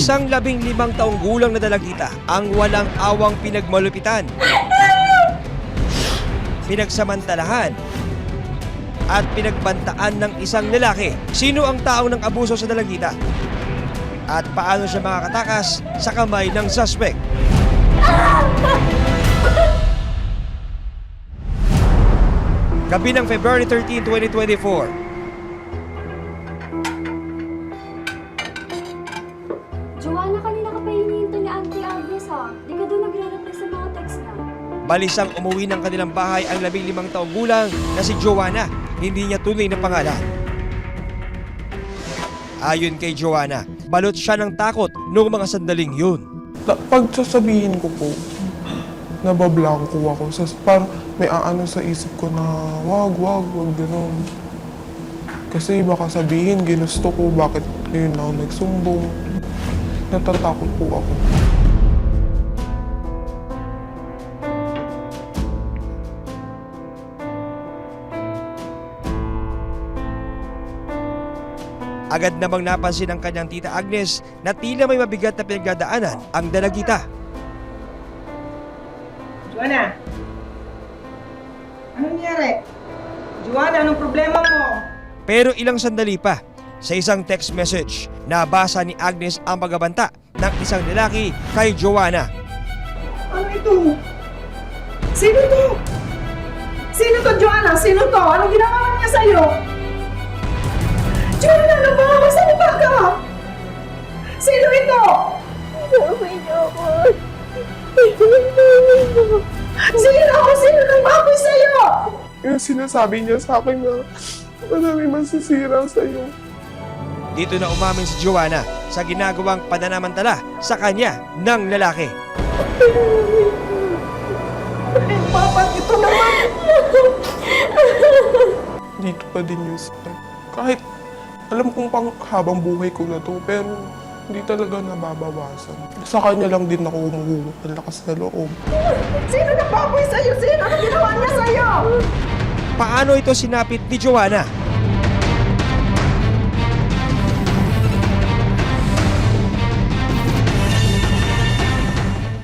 Isang 15 taong gulang na dalagita ang walang awang pinagmalupitan, pinagsamantalahan, at pinagbantaan ng isang lalaki. Sino ang taong nang abuso sa dalagita? At paano siya makakatakas sa kamay ng suspect? Gabi ng February 13, 2024. Joanna, kanina ka pa hinihinto ni Auntie Agnes ha. Di ka doon nagre-reply sa mga text na. Balisang umuwi ng kanilang bahay ang 15 taong gulang na si Joanna. Hindi niya tunay na pangalan. Ayon kay Joanna, balot siya ng takot noong mga sandaling yun. Pag sasabihin ko po, nabablanko ako. Parang may aano sa isip ko na wag, gano'n. Kasi baka sabihin, ginusto ko, bakit yun ako nagsumbong. Natatakot po ako. Agad namang napansin ng kanyang tita Agnes na tila may mabigat na pinagdadaanan ang dalagita. Joanna! Anong nangyari? Joanna, anong problema mo? Pero ilang sandali pa, sa isang text message, nabasa ni Agnes ang pagbabanta ng isang lalaki kay Joanna. Ano ito? Sino to? Sino to, Joanna? Sino to? Anong ginawa niya sa'yo? Joanna, ano ba? Saan ba ka? Sino ito? Gawin niyo ako. Sino? Sino nang baboy sa'yo? Yung sinasabi niya sa akin na marami masisira sa'yo. Dito na umamin si Joanna sa ginagawang pananamantala sa kanya ng lalaki. Ay, papat, ito naman. Dito pa din yung sakit. Kahit alam kong pang habang buhay ko na to, pero hindi talaga nababawasan. Sa kanya lang din ako umuhulog ng lakas na loob. Sino nang baboy sa'yo? Sino? Anong ginawa niya sa'yo? Paano ito sinapit ni Joanna?